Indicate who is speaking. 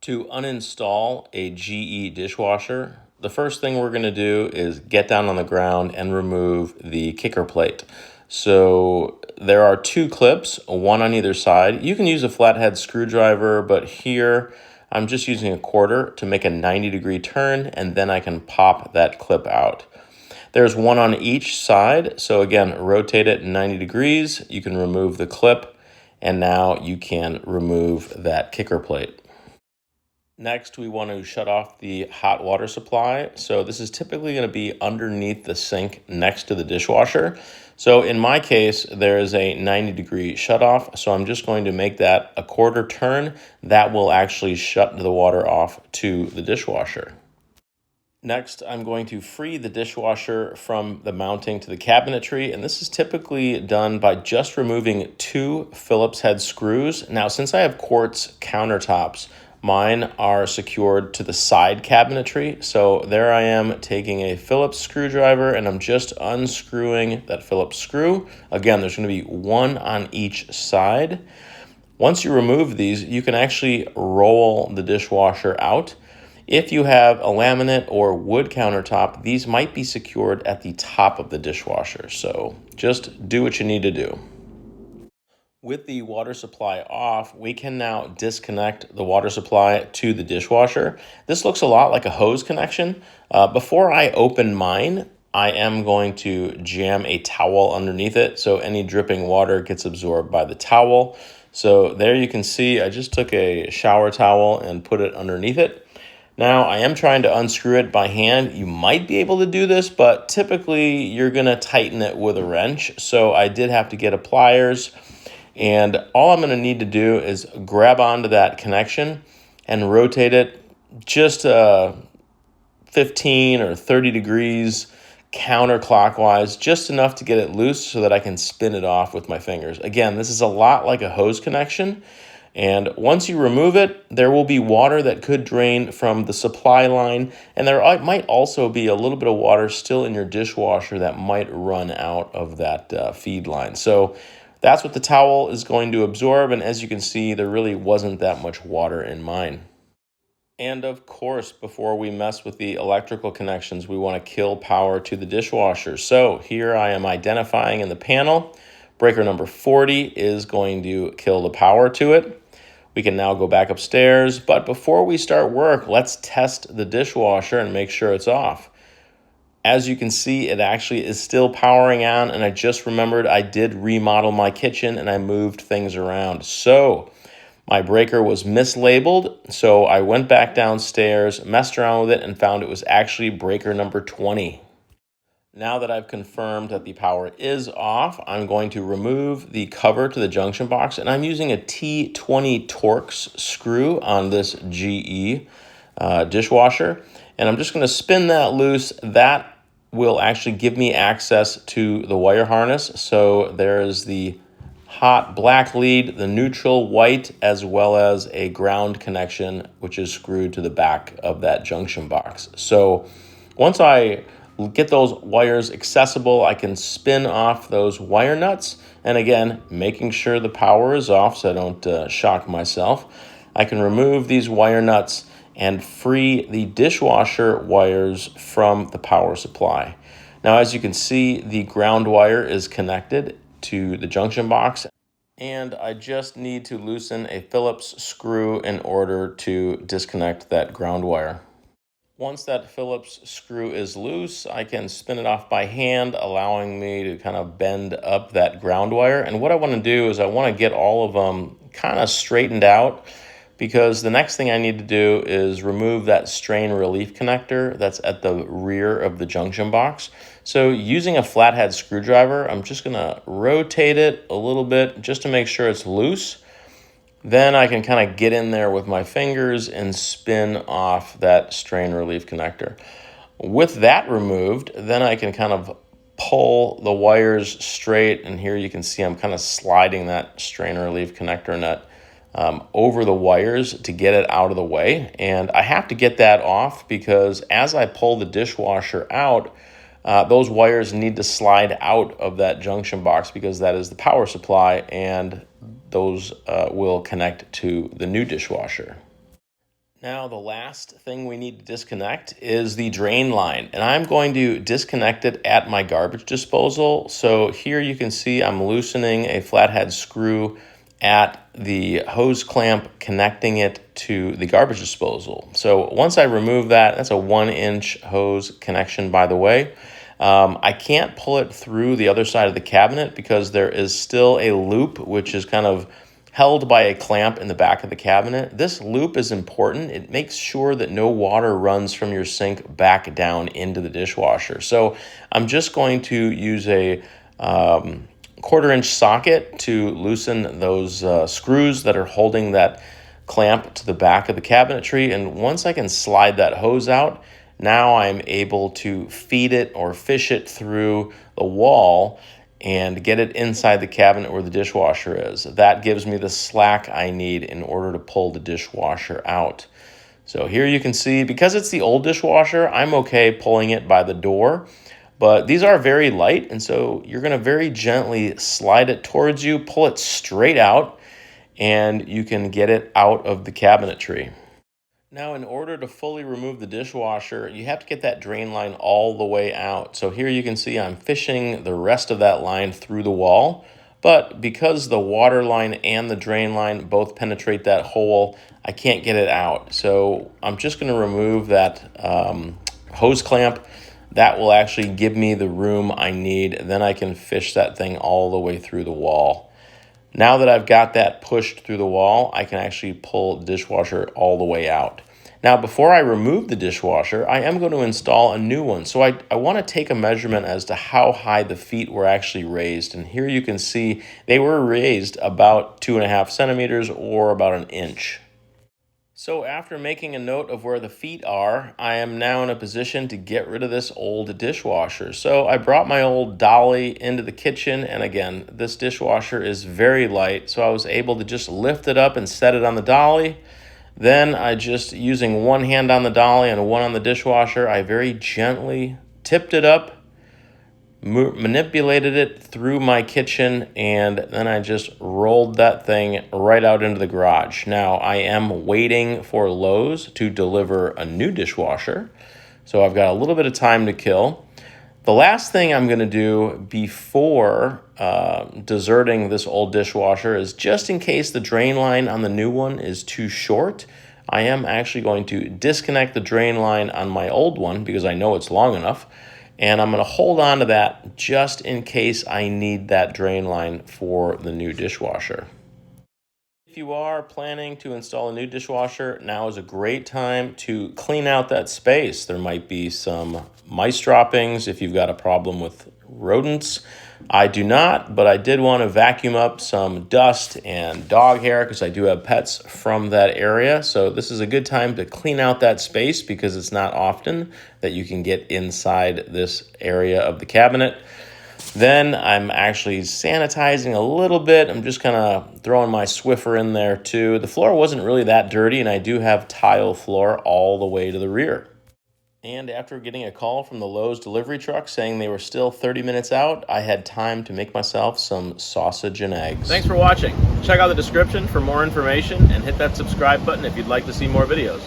Speaker 1: To uninstall a GE dishwasher, the first thing we're going to do is get down on the ground and remove the kicker plate. So there are two clips, one on either side. You can use a flathead screwdriver, but here I'm just using a quarter to make a 90-degree turn, and then I can pop that clip out. There's one on each side, so again, rotate it 90 degrees. You can remove the clip, and now you can remove that kicker plate. Next, we want to shut off the hot water supply. So this is typically going to be underneath the sink next to the dishwasher. So in my case, there is a 90-degree shutoff. So I'm just going to make that a quarter turn. That will actually shut the water off to the dishwasher. Next, I'm going to free the dishwasher from the mounting to the cabinetry, and this is typically done by just removing two Phillips head screws. Now, since I have quartz countertops, mine are secured to the side cabinetry. So there I am taking a Phillips screwdriver and I'm just unscrewing that Phillips screw. Again, there's going to be one on each side. Once you remove these, you can actually roll the dishwasher out. If you have a laminate or wood countertop, these might be secured at the top of the dishwasher. So just do what you need to do. With the water supply off, we can now disconnect the water supply to the dishwasher. This looks a lot like a hose connection. Before I open mine, I am going to jam a towel underneath it so any dripping water gets absorbed by the towel. So there you can see I just took a shower towel and put it underneath it. Now, I am trying to unscrew it by hand. You might be able to do this, but typically you're going to tighten it with a wrench. So I did have to get a pliers. And all I'm going to need to do is grab onto that connection and rotate it just 15 or 30 degrees counterclockwise, just enough to get it loose so that I can spin it off with my fingers. Again, this is a lot like a hose connection. And once you remove it, there will be water that could drain from the supply line. And there might also be a little bit of water still in your dishwasher that might run out of that feed line. So that's what the towel is going to absorb, and as you can see, there really wasn't that much water in mine. And of course, before we mess with the electrical connections, we want to kill power to the dishwasher. So here I am identifying in the panel, breaker number 40 is going to kill the power to it. We can now go back upstairs, but before we start work, let's test the dishwasher and make sure it's off. As you can see, it actually is still powering on, and I just remembered I did remodel my kitchen and I moved things around. So my breaker was mislabeled, so I went back downstairs, messed around with it, and found it was actually breaker number 20. Now that I've confirmed that the power is off, I'm going to remove the cover to the junction box, and I'm using a T20 Torx screw on this GE dishwasher. And I'm just going to spin that loose. That will actually give me access to the wire harness. So there is the hot black lead, the neutral white, as well as a ground connection, which is screwed to the back of that junction box. So once I get those wires accessible, I can spin off those wire nuts. And again, making sure the power is off so I don't shock myself. I can remove these wire nuts and free the dishwasher wires from the power supply. Now, as you can see, the ground wire is connected to the junction box, and I just need to loosen a Phillips screw in order to disconnect that ground wire. Once that Phillips screw is loose, I can spin it off by hand, allowing me to kind of bend up that ground wire. And what I want to do is I want to get all of them kind of straightened out, because the next thing I need to do is remove that strain relief connector that's at the rear of the junction box. So using a flathead screwdriver, I'm just going to rotate it a little bit just to make sure it's loose. Then I can kind of get in there with my fingers and spin off that strain relief connector. With that removed, then I can kind of pull the wires straight, and here you can see I'm kind of sliding that strain relief connector nut over the wires to get it out of the way. And I have to get that off because as I pull the dishwasher out, those wires need to slide out of that junction box because that is the power supply, and those will connect to the new dishwasher. Now, the last thing we need to disconnect is the drain line, and I'm going to disconnect it at my garbage disposal. So here you can see I'm loosening a flathead screw at the hose clamp, connecting it to the garbage disposal. So once I remove that, that's a 1-inch hose connection, by the way. I can't pull it through the other side of the cabinet because there is still a loop which is kind of held by a clamp in the back of the cabinet. This loop is important. It makes sure that no water runs from your sink back down into the dishwasher. So I'm just going to use a 1/4-inch socket to loosen those screws that are holding that clamp to the back of the cabinetry. And once I can slide that hose out, now I'm able to feed it or fish it through the wall and get it inside the cabinet where the dishwasher is. That gives me the slack I need in order to pull the dishwasher out. So here you can see, because it's the old dishwasher, I'm okay pulling it by the door, but these are very light, and so you're gonna very gently slide it towards you, pull it straight out, and you can get it out of the cabinetry. Now, in order to fully remove the dishwasher, you have to get that drain line all the way out. So here you can see I'm fishing the rest of that line through the wall, but because the water line and the drain line both penetrate that hole, I can't get it out. So I'm just gonna remove that hose clamp. That will actually give me the room I need. Then I can fish that thing all the way through the wall. Now that I've got that pushed through the wall, I can actually pull the dishwasher all the way out. Now, before I remove the dishwasher, I am going to install a new one. So I want to take a measurement as to how high the feet were actually raised. And here you can see they were raised about 2.5 centimeters or about 1 inch. So after making a note of where the feet are, I am now in a position to get rid of this old dishwasher. So I brought my old dolly into the kitchen, and again, this dishwasher is very light, so I was able to just lift it up and set it on the dolly. Then I just, using one hand on the dolly and one on the dishwasher, I very gently tipped it up, manipulated it through my kitchen, and then I just rolled that thing right out into the garage. Now, I am waiting for Lowe's to deliver a new dishwasher, so I've got a little bit of time to kill. The last thing I'm going to do before deserting this old dishwasher is, just in case the drain line on the new one is too short, I am actually going to disconnect the drain line on my old one because I know it's long enough. And I'm going to hold on to that just in case I need that drain line for the new dishwasher. If you are planning to install a new dishwasher, now is a great time to clean out that space. There might be some mice droppings if you've got a problem with rodents. I do not, but I did want to vacuum up some dust and dog hair because I do have pets from that area. So this is a good time to clean out that space because it's not often that you can get inside this area of the cabinet. Then I'm actually sanitizing a little bit. I'm just kind of throwing my Swiffer in there too. The floor wasn't really that dirty, and I do have tile floor all the way to the rear. And after getting a call from the Lowe's delivery truck saying they were still 30 minutes out, I had time to make myself some sausage and eggs. Thanks for watching. Check out the description for more information and hit that subscribe button if you'd like to see more videos.